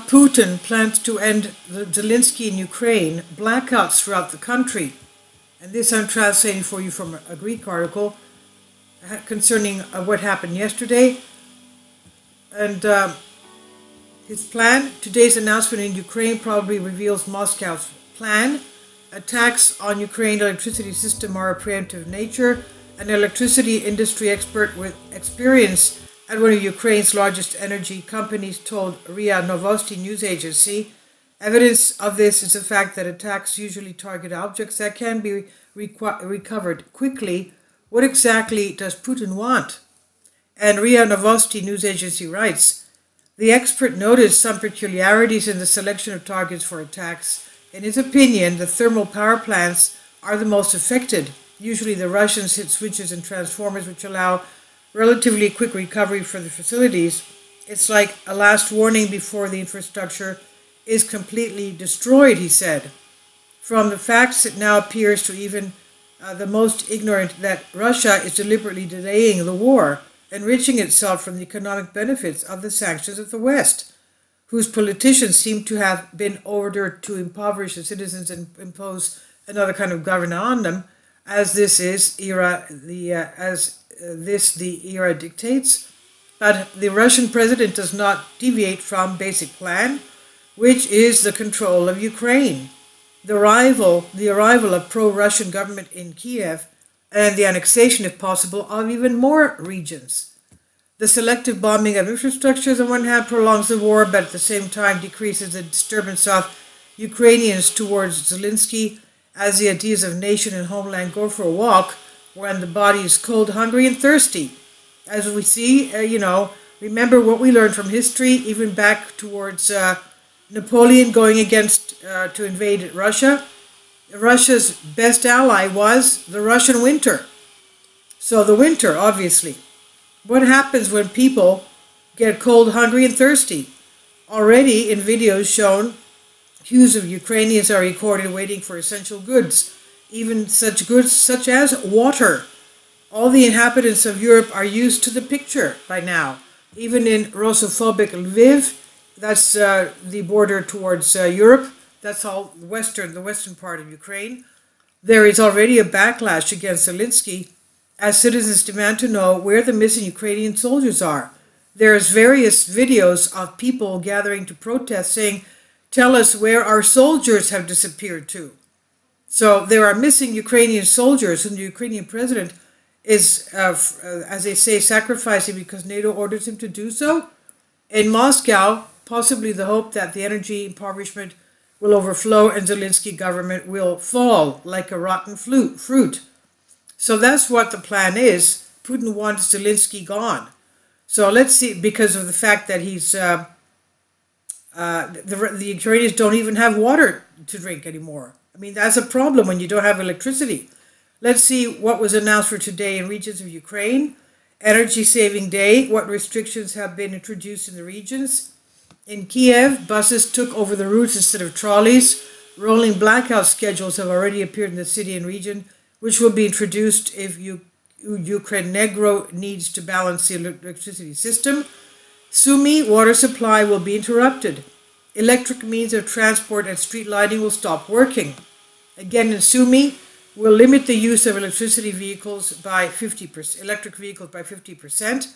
Putin plans to end Zelensky in Ukraine, blackouts throughout the country. And this I'm translating for you from a Greek article concerning what happened yesterday. And his plan, today's announcement in Ukraine probably reveals Moscow's plan. Attacks on Ukraine's electricity system are of preemptive nature. An electricity industry expert with experience at one of Ukraine's largest energy companies told Real Novosti news agency, evidence of this is the fact that attacks usually target objects that can be recovered quickly. What exactly does Putin want? And Real Novosti news agency writes, the expert noticed some peculiarities in the selection of targets for attacks. In his opinion, the thermal power plants are the most affected. Usually the Russians hit switches and transformers which allow relatively quick recovery for the facilities. It's like a last warning before the infrastructure is completely destroyed, he said. From the facts, it now appears to even the most ignorant that Russia is deliberately delaying the war, enriching itself from the economic benefits of the sanctions of the West, whose politicians seem to have been ordered to impoverish the citizens and impose another kind of governance on them, as the era dictates. But the Russian president does not deviate from basic plan, which is the control of Ukraine, the arrival of pro-Russian government in Kiev, and the annexation, if possible, of even more regions. The selective bombing of infrastructures on one hand prolongs the war, but at the same time decreases the disturbance of Ukrainians towards Zelensky, as the ideas of nation and homeland go for a walk when the body is cold, hungry, and thirsty. As we see, remember what we learned from history, even back towards Napoleon going against to invade Russia. Russia's best ally was the Russian winter. So the winter, obviously. What happens when people get cold, hungry, and thirsty? Already in videos shown, queues of Ukrainians are recorded waiting for essential goods, even such goods such as water. All the inhabitants of Europe are used to the picture by now. Even in Russophobic Lviv, that's the border towards Europe, that's all the western part of Ukraine, there is already a backlash against Zelensky as citizens demand to know where the missing Ukrainian soldiers are. There's various videos of people gathering to protest saying, tell us where our soldiers have disappeared to. So there are missing Ukrainian soldiers whom the Ukrainian president is, as they say, sacrificing because NATO orders him to do so. In Moscow, possibly the hope that the energy impoverishment will overflow and Zelensky government will fall like a rotten fruit. So that's what the plan is. Putin wants Zelensky gone. So let's see, because of the fact that he's the Ukrainians don't even have water to drink anymore. I mean, that's a problem when you don't have electricity. Let's see what was announced for today in regions of Ukraine. Energy Saving Day, what restrictions have been introduced in the regions. In Kiev, buses took over the routes instead of trolleys. Rolling blackout schedules have already appeared in the city and region, which will be introduced if Ukrenegro needs to balance the electricity system. Sumy water supply will be interrupted. Electric means of transport and street lighting will stop working. Again in Sumy, will limit the use of electric vehicles by 50%.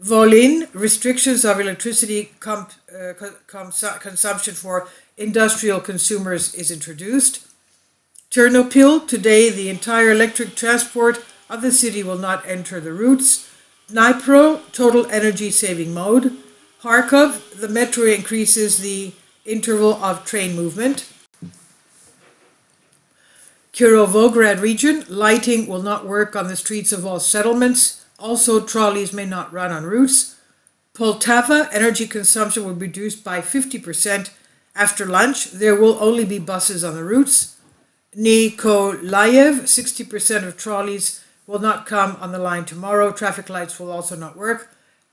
Volyn, restrictions of electricity consumption for industrial consumers is introduced. Ternopil, today the entire electric transport of the city will not enter the routes. Dnipro, total energy saving mode. Kharkov, the metro increases the interval of train movement. Kirovograd region, lighting will not work on the streets of all settlements. Also, trolleys may not run on routes. Poltava, energy consumption will be reduced by 50% after lunch. There will only be buses on the routes. Nikolaev, 60% of trolleys will not come on the line tomorrow. Traffic lights will also not work.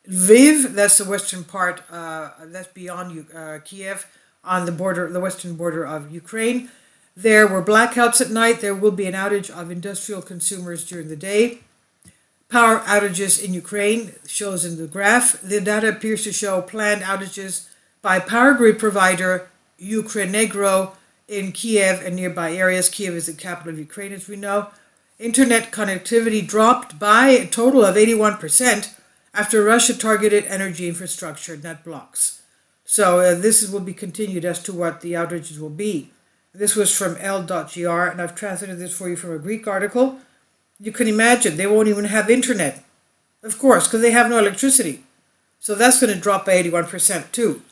Lviv, that's the western part, that's beyond Kiev, on the border, the western border of Ukraine. There were blackouts at night. There will be an outage of industrial consumers during the day. Power outages in Ukraine shows in the graph. The data appears to show planned outages by power grid provider Ukrenegro in Kiev and nearby areas. Kiev is the capital of Ukraine, as we know. Internet connectivity dropped by a total of 81% after Russia targeted energy infrastructure net blocks. So this will be continued as to what the outages will be. This was from L.gr, and I've translated this for you from a Greek article. You can imagine they won't even have internet, of course, because they have no electricity. So that's going to drop by 81% too.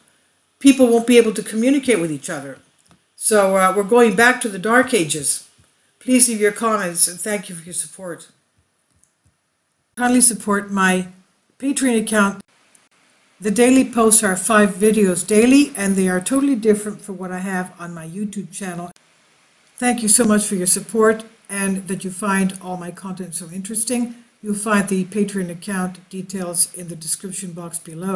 People won't be able to communicate with each other. So we're going back to the dark ages. Please leave your comments, and thank you for your support. Kindly support my Patreon account. The daily posts are 5 videos daily, and they are totally different from what I have on my YouTube channel. Thank you so much for your support, and that you find all my content so interesting. You'll find the Patreon account details in the description box below.